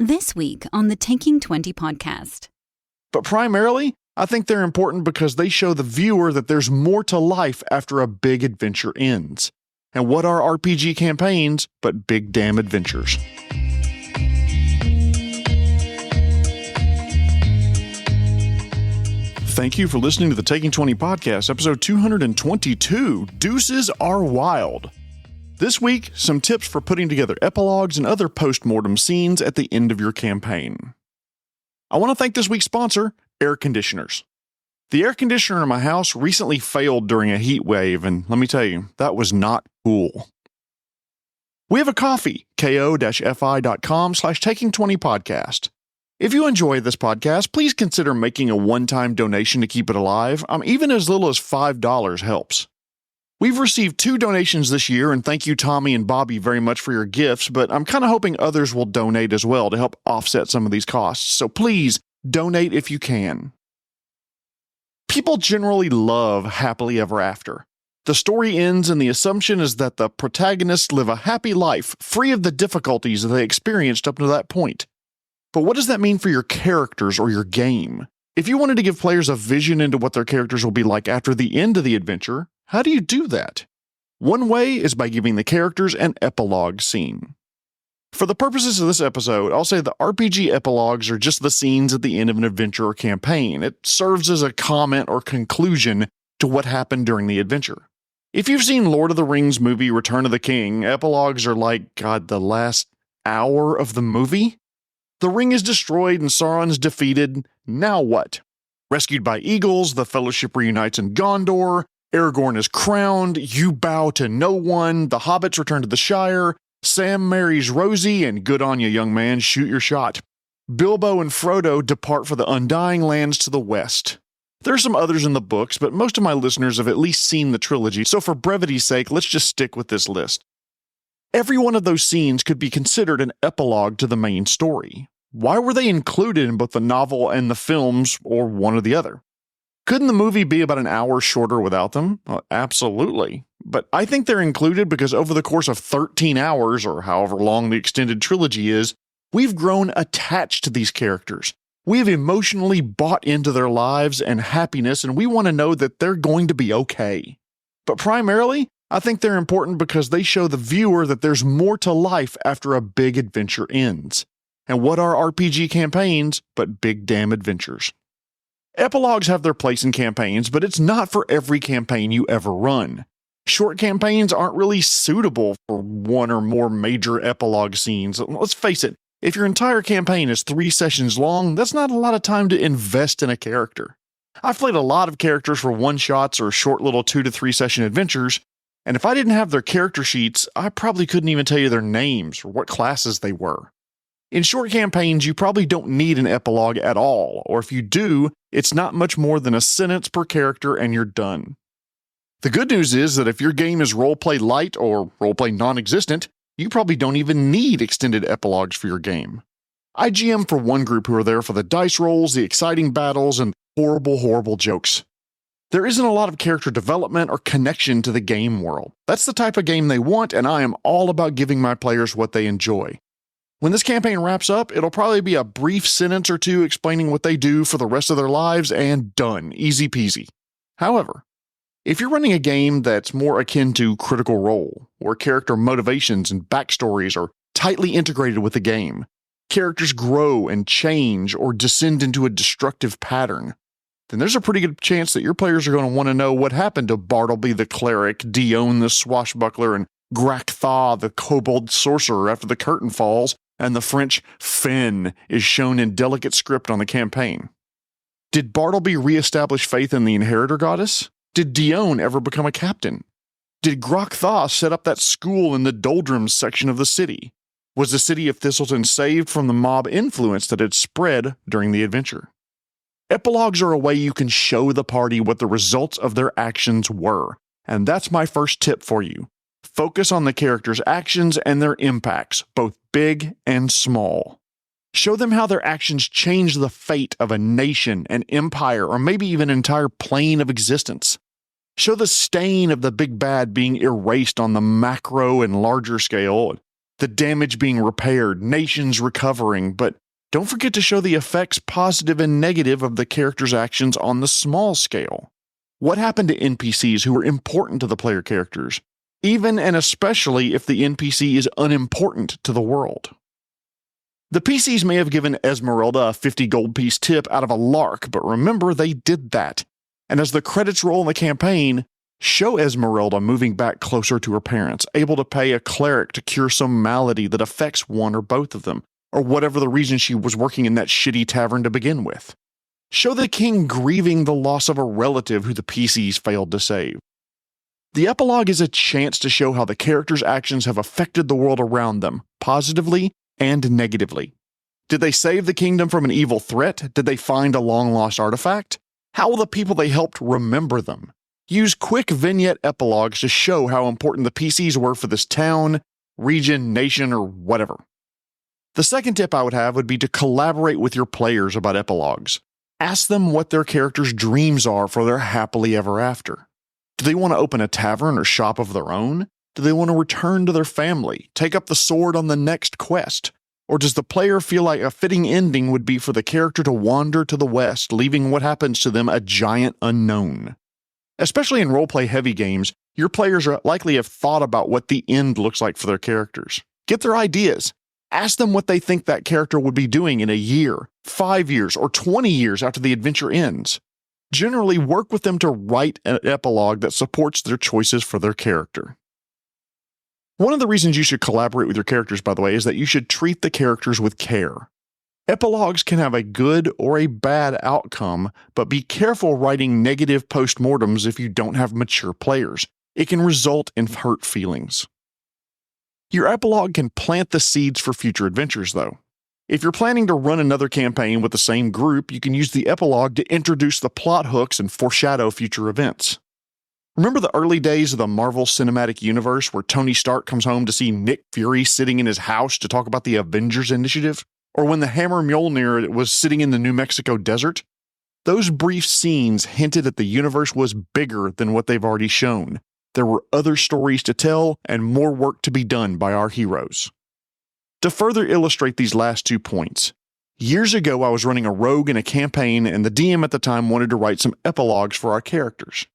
This week on the Taking 20 podcast. But primarily, I think they're important because they show the viewer that there's more to life after a big adventure ends. And what are RPG campaigns but big damn adventures? Thank you for listening to the Taking 20 podcast, episode 222, Deuces Are Wild. This week, some tips for putting together epilogues and other post-mortem scenes at the end of your campaign. I want to thank this week's sponsor, air conditioners. The air conditioner in my house recently failed during a heat wave, and let me tell you, that was not cool. We have a coffee, ko-fi.com/taking20podcast. If you enjoy this podcast, please consider making a one-time donation to keep it alive. Even as little as $5 helps. We've received 2 donations this year, and thank you Tommy and Bobby very much for your gifts, but I'm kind of hoping others will donate as well to help offset some of these costs, so please donate if you can. People generally love happily ever after. The story ends and the assumption is that the protagonists live a happy life, free of the difficulties that they experienced up to that point. But what does that mean for your characters or your game? If you wanted to give players a vision into what their characters will be like after the end of the adventure, how do you do that? One way is by giving the characters an epilogue scene. For the purposes of this episode, I'll say the RPG epilogues are just the scenes at the end of an adventure or campaign. It serves as a comment or conclusion to what happened during the adventure. If you've seen Lord of the Rings movie Return of the King, epilogues are like, the last hour of the movie? The ring is destroyed and Sauron's defeated. Now what? Rescued by eagles, the Fellowship reunites in Gondor, Aragorn is crowned, you bow to no one, the hobbits return to the Shire, Sam marries Rosie, and good on you, young man, shoot your shot. Bilbo and Frodo depart for the Undying Lands to the west. There are some others in the books, but most of my listeners have at least seen the trilogy, so for brevity's sake, let's just stick with this list. Every one of those scenes could be considered an epilogue to the main story. Why were they included in both the novel and the films, or one or the other? Couldn't the movie be about an hour shorter without them? Absolutely. But I think they're included because over the course of 13 hours, or however long the extended trilogy is, we've grown attached to these characters. We have emotionally bought into their lives and happiness, and we want to know that they're going to be okay. But primarily, I think they're important because they show the viewer that there's more to life after a big adventure ends. And what are RPG campaigns but big damn adventures? Epilogues have their place in campaigns, but it's not for every campaign you ever run. Short campaigns aren't really suitable for one or more major epilogue scenes. Let's face it, if your entire campaign is 3 sessions long, that's not a lot of time to invest in a character. I've played a lot of characters for one-shots or short little 2 to 3 session adventures, and if I didn't have their character sheets, I probably couldn't even tell you their names or what classes they were. In short campaigns, you probably don't need an epilogue at all, or if you do, it's not much more than a sentence per character and you're done. The good news is that if your game is roleplay light or roleplay non-existent, you probably don't even need extended epilogues for your game. I GM for one group who are there for the dice rolls, the exciting battles, and horrible jokes. There isn't a lot of character development or connection to the game world. That's the type of game they want, and I am all about giving my players what they enjoy. When this campaign wraps up, it'll probably be a brief sentence or 2 explaining what they do for the rest of their lives, and done. Easy peasy. However, if you're running a game that's more akin to Critical Role, where character motivations and backstories are tightly integrated with the game, characters grow and change or descend into a destructive pattern, then there's a pretty good chance that your players are going to want to know what happened to Bartleby the cleric, Dion the swashbuckler, and Grak-Thaw the kobold sorcerer after the curtain falls and the French fin is shown in delicate script on the campaign. Did Bartleby reestablish faith in the inheritor goddess? Did Dion ever become a captain? Did Grak-Thaw set up that school in the doldrums section of the city? Was the city of Thistleton saved from the mob influence that had spread during the adventure? Epilogues are a way you can show the party what the results of their actions were, and that's my first tip for you. Focus on the characters' actions and their impacts, both big and small. Show them how their actions change the fate of a nation, an empire, or maybe even an entire plane of existence. Show the stain of the big bad being erased on the macro and larger scale. the damage being repaired, nations recovering, but don't forget to show the effects, positive and negative, of the character's actions on the small scale. What happened to NPCs who were important to the player characters, even and especially if the NPC is unimportant to the world? The PCs may have given Esmeralda a 50 gold piece tip out of a lark, but remember, they did that. And as the credits roll in the campaign, show Esmeralda moving back closer to her parents, able to pay a cleric to cure some malady that affects one or both of them, or whatever the reason she was working in that shitty tavern to begin with. Show the king grieving the loss of a relative who the PCs failed to save. The epilogue is a chance to show how the characters' actions have affected the world around them, positively and negatively. Did they save the kingdom from an evil threat? Did they find a long-lost artifact? How will the people they helped remember them? Use quick vignette epilogues to show how important the PCs were for this town, region, nation, or whatever. The second tip I would have would be to collaborate with your players about epilogues. Ask them what their characters' dreams are for their happily ever after. Do they want to open a tavern or shop of their own? Do they want to return to their family, take up the sword on the next quest? Or does the player feel like a fitting ending would be for the character to wander to the west, leaving what happens to them a giant unknown? Especially in roleplay heavy games, your players are likely have thought about what the end looks like for their characters. Get their ideas. Ask them what they think that character would be doing in a year, 5 years, or 20 years after the adventure ends. Generally, work with them to write an epilogue that supports their choices for their character. One of the reasons you should collaborate with your characters, by the way, is that you should treat the characters with care. Epilogues can have a good or a bad outcome, but be careful writing negative postmortems if you don't have mature players. It can result in hurt feelings. Your epilogue can plant the seeds for future adventures, though. If you're planning to run another campaign with the same group, you can use the epilogue to introduce the plot hooks and foreshadow future events. Remember the early days of the Marvel Cinematic Universe where Tony Stark comes home to see Nick Fury sitting in his house to talk about the Avengers Initiative? Or when the Hammer Mjolnir was sitting in the New Mexico desert? Those brief scenes hinted that the universe was bigger than what they've already shown. There were other stories to tell and more work to be done by our heroes. To further illustrate these last 2 points, years ago I was running a rogue in a campaign and the DM at the time wanted to write some epilogues for our characters.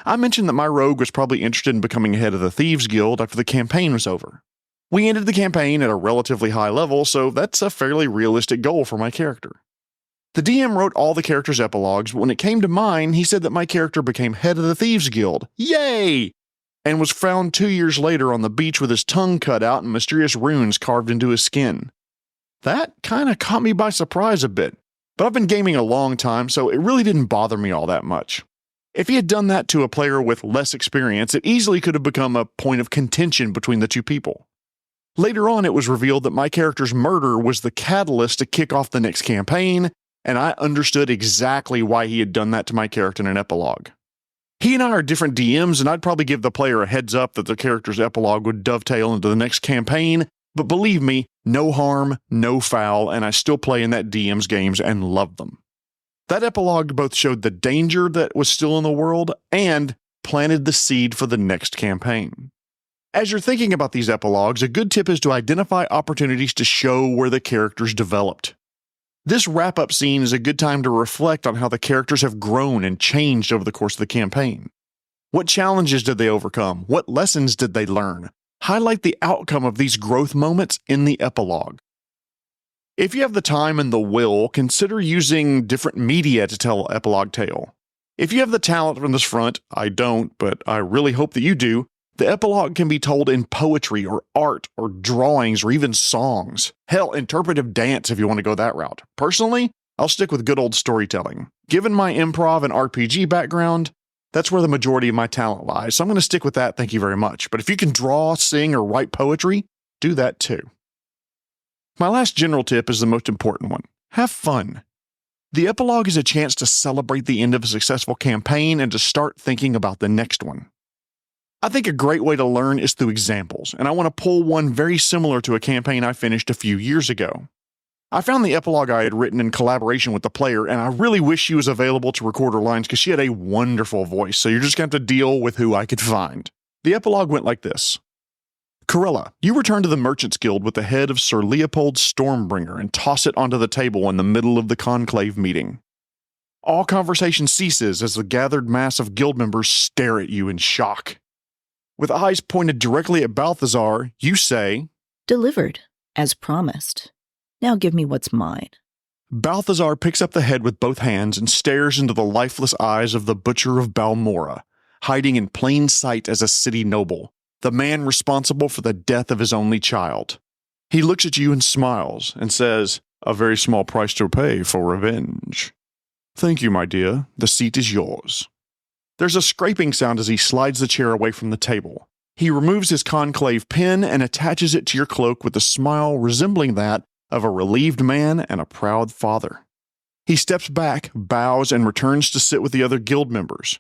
I mentioned that my rogue was probably interested in becoming head of the Thieves Guild after the campaign was over. We ended the campaign at a relatively high level, so that's a fairly realistic goal for my character. The DM wrote all the characters' epilogues, but when it came to mine, he said that my character became head of the Thieves Guild. Yay! And was found 2 years later on the beach with his tongue cut out and mysterious runes carved into his skin. That kind of caught me by surprise a bit, but I've been gaming a long time, so it really didn't bother me all that much. If he had done that to a player with less experience, it easily could have become a point of contention between the two people. Later on, it was revealed that my character's murder was the catalyst to kick off the next campaign, and I understood exactly why he had done that to my character in an epilogue. He and I are different DMs, and I'd probably give the player a heads up that the character's epilogue would dovetail into the next campaign, but believe me, no harm, no foul, and I still play in that DM's games and love them. That epilogue both showed the danger that was still in the world and planted the seed for the next campaign. As you're thinking about these epilogues, a good tip is to identify opportunities to show where the characters developed. This wrap-up scene is a good time to reflect on how the characters have grown and changed over the course of the campaign. What challenges did they overcome? What lessons did they learn? Highlight the outcome of these growth moments in the epilogue. If you have the time and the will, consider using different media to tell an epilogue tale. If you have the talent from this front, I don't, but I really hope that you do, the epilogue can be told in poetry or art or drawings or even songs. Hell, interpretive dance if you want to go that route. Personally, I'll stick with good old storytelling. Given my improv and RPG background, that's where the majority of my talent lies, so I'm going to stick with that, thank you very much. But if you can draw, sing, or write poetry, do that too. My last general tip is the most important one. Have fun. The epilogue is a chance to celebrate the end of a successful campaign and to start thinking about the next one. I think a great way to learn is through examples, and I want to pull one very similar to a campaign I finished a few years ago. I found the epilogue I had written in collaboration with the player, and I really wish she was available to record her lines because she had a wonderful voice, so you're just going to have to deal with who I could find. The epilogue went like this. Corella, you return to the Merchants Guild with the head of Sir Leopold Stormbringer and toss it onto the table in the middle of the conclave meeting. All conversation ceases as the gathered mass of guild members stare at you in shock. With eyes pointed directly at Balthazar, you say, "Delivered, as promised. Now give me what's mine." Balthazar picks up the head with both hands and stares into the lifeless eyes of the Butcher of Balmora, hiding in plain sight as a city noble, the man responsible for the death of his only child. He looks at you and smiles and says, "A very small price to pay for revenge." "Thank you, my dear. The seat is yours." There's a scraping sound as he slides the chair away from the table. He removes his conclave pin and attaches it to your cloak with a smile resembling that of a relieved man and a proud father. He steps back, bows, and returns to sit with the other guild members.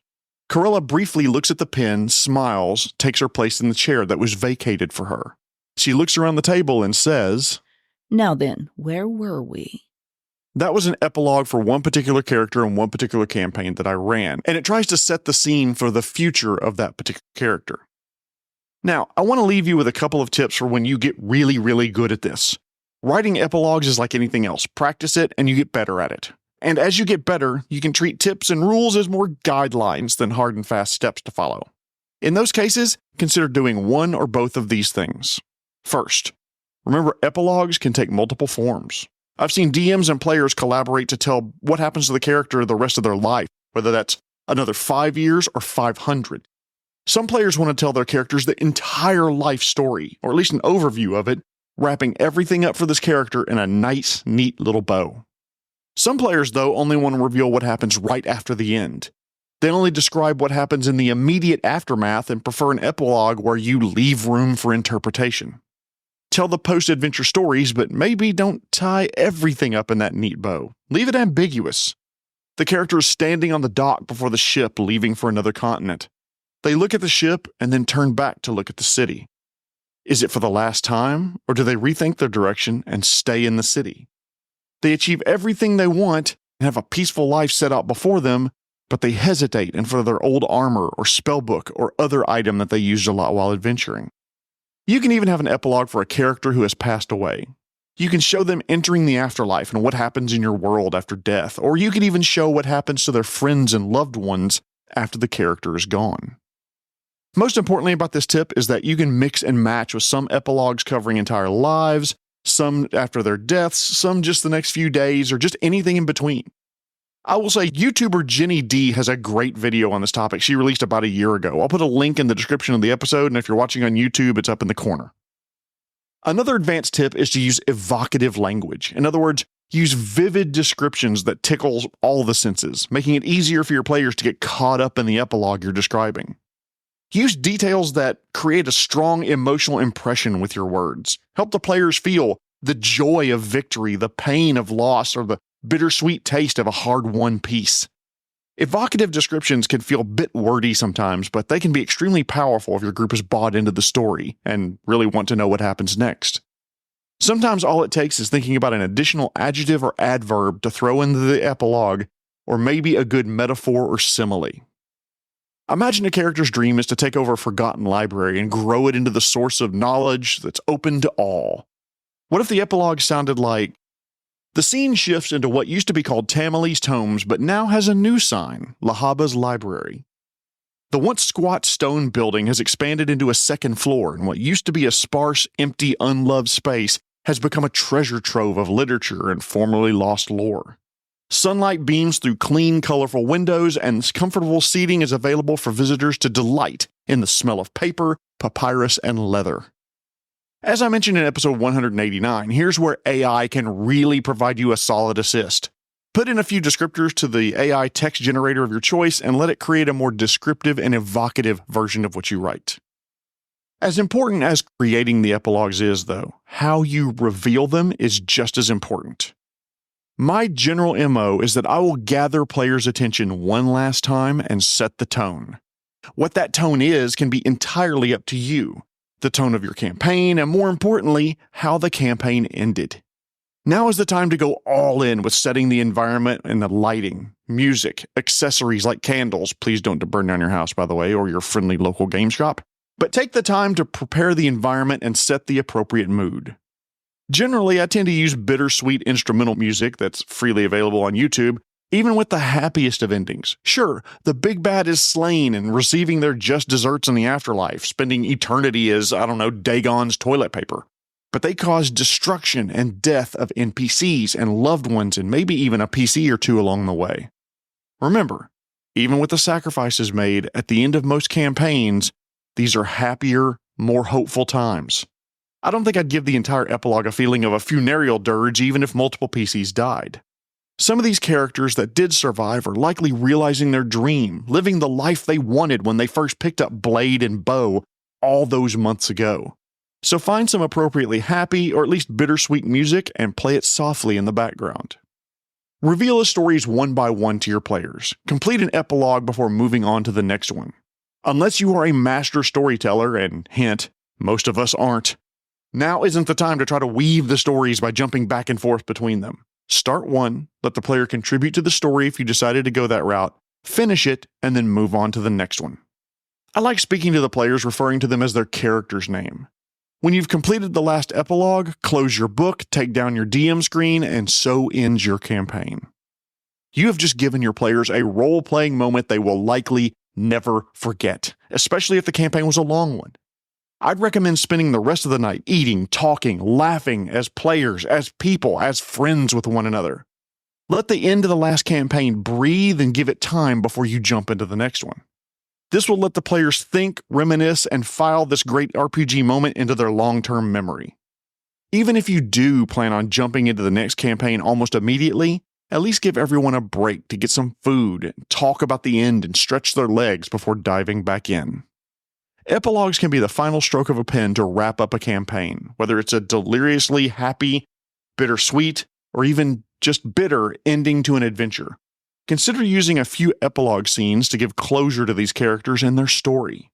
Corella briefly looks at the pin, smiles, takes her place in the chair that was vacated for her. She looks around the table and says, "Now then, where were we?" That was an epilogue for one particular character and one particular campaign that I ran, and it tries to set the scene for the future of that particular character. Now, I want to leave you with a couple of tips for when you get really, really good at this. Writing epilogues is like anything else. Practice it and you get better at it. And as you get better, you can treat tips and rules as more guidelines than hard and fast steps to follow. In those cases, consider doing one or both of these things. First, remember epilogues can take multiple forms. I've seen DMs and players collaborate to tell what happens to the character the rest of their life, whether that's another 5 years or 500. Some players want to tell their characters the entire life story, or at least an overview of it, wrapping everything up for this character in a nice, neat little bow. Some players, though, only want to reveal what happens right after the end. They only describe what happens in the immediate aftermath and prefer an epilogue where you leave room for interpretation. Tell the post-adventure stories, but maybe don't tie everything up in that neat bow. Leave it ambiguous. The character is standing on the dock before the ship leaving for another continent. They look at the ship and then turn back to look at the city. Is it for the last time, or do they rethink their direction and stay in the city? They achieve everything they want and have a peaceful life set out before them, but they hesitate in front of their old armor or spellbook or other item that they used a lot while adventuring. You can even have an epilogue for a character who has passed away. You can show them entering the afterlife and what happens in your world after death, or you can even show what happens to their friends and loved ones after the character is gone. Most importantly about this tip is that you can mix and match with some epilogues covering entire lives, some after their deaths, some just the next few days, or just anything in between. I will say YouTuber Jenny D has a great video on this topic she released about a year ago. I'll put a link in the description of the episode, and if you're watching on YouTube, it's up in the corner. Another advanced tip is to use evocative language. In other words, use vivid descriptions that tickle all the senses, making it easier for your players to get caught up in the epilogue you're describing. Use details that create a strong emotional impression with your words. Help the players feel the joy of victory, the pain of loss, or the bittersweet taste of a hard-won peace. Evocative descriptions can feel a bit wordy sometimes, but they can be extremely powerful if your group is bought into the story and really want to know what happens next. Sometimes all it takes is thinking about an additional adjective or adverb to throw into the epilogue, or maybe a good metaphor or simile. Imagine a character's dream is to take over a forgotten library and grow it into the source of knowledge that's open to all. What if the epilogue sounded like, the scene shifts into what used to be called Tammany's Tomes, but now has a new sign, Lahaba's Library. The once squat stone building has expanded into a second floor, and what used to be a sparse, empty, unloved space has become a treasure trove of literature and formerly lost lore. Sunlight beams through clean, colorful windows, and comfortable seating is available for visitors to delight in the smell of paper, papyrus, and leather. As I mentioned in episode 189, here's where AI can really provide you a solid assist. Put in a few descriptors to the AI text generator of your choice and let it create a more descriptive and evocative version of what you write. As important as creating the epilogues is, though, how you reveal them is just as important. My general MO is that I will gather players' attention one last time and set the tone. What that tone is can be entirely up to you. The tone of your campaign, and more importantly, how the campaign ended. Now is the time to go all in with setting the environment and the lighting, music, accessories like candles. Please don't burn down your house, by the way, or your friendly local game shop. But take the time to prepare the environment and set the appropriate mood. Generally, I tend to use bittersweet instrumental music that's freely available on YouTube, even with the happiest of endings. Sure, the big bad is slain and receiving their just desserts in the afterlife, spending eternity as, Dagon's toilet paper. But they cause destruction and death of NPCs and loved ones and maybe even a PC or two along the way. Remember, even with the sacrifices made at the end of most campaigns, these are happier, more hopeful times. I don't think I'd give the entire epilogue a feeling of a funereal dirge even if multiple PCs died. Some of these characters that did survive are likely realizing their dream, living the life they wanted when they first picked up blade and bow all those months ago. So find some appropriately happy or at least bittersweet music and play it softly in the background. Reveal the stories one by one to your players. Complete an epilogue before moving on to the next one. Unless you are a master storyteller, and hint, most of us aren't, now isn't the time to try to weave the stories by jumping back and forth between them. Start one, let the player contribute to the story if you decided to go that route, finish it, and then move on to the next one. I like speaking to the players, referring to them as their character's name. When you've completed the last epilogue, close your book, take down your DM screen, and so ends your campaign. You have just given your players a role-playing moment they will likely never forget, especially if the campaign was a long one. I'd recommend spending the rest of the night eating, talking, laughing as players, as people, as friends with one another. Let the end of the last campaign breathe and give it time before you jump into the next one. This will let the players think, reminisce, and file this great RPG moment into their long-term memory. Even if you do plan on jumping into the next campaign almost immediately, at least give everyone a break to get some food, talk about the end, and stretch their legs before diving back in. Epilogues can be the final stroke of a pen to wrap up a campaign, whether it's a deliriously happy, bittersweet, or even just bitter ending to an adventure. Consider using a few epilogue scenes to give closure to these characters and their story.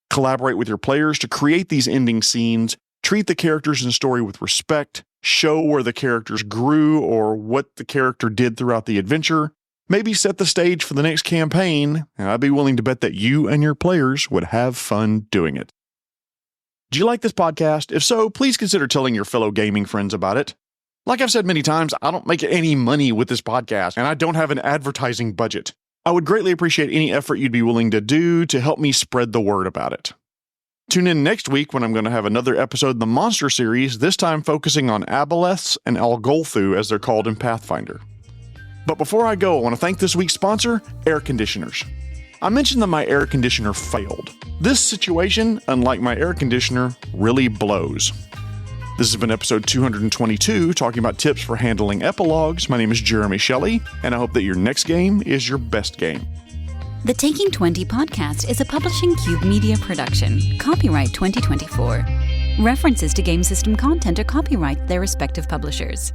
Collaborate with your players to create these ending scenes, treat the characters in the story with respect, show where the characters grew or what the character did throughout the adventure, maybe set the stage for the next campaign, and I'd be willing to bet that you and your players would have fun doing it. Do you like this podcast? If so, please consider telling your fellow gaming friends about it. Like I've said many times, I don't make any money with this podcast, and I don't have an advertising budget. I would greatly appreciate any effort you'd be willing to do to help me spread the word about it. Tune in next week when I'm going to have another episode in the Monster series, this time focusing on aboleths and Algolthu as they're called in Pathfinder. But before I go, I want to thank this week's sponsor, air conditioners. I mentioned that my air conditioner failed. This situation, unlike my air conditioner, really blows. This has been episode 222, talking about tips for handling epilogues. My name is Jeremy Shelley, and I hope that your next game is your best game. The Taking 20 podcast is a Publishing Cube media production. Copyright 2024. References to game system content are copyright their respective publishers.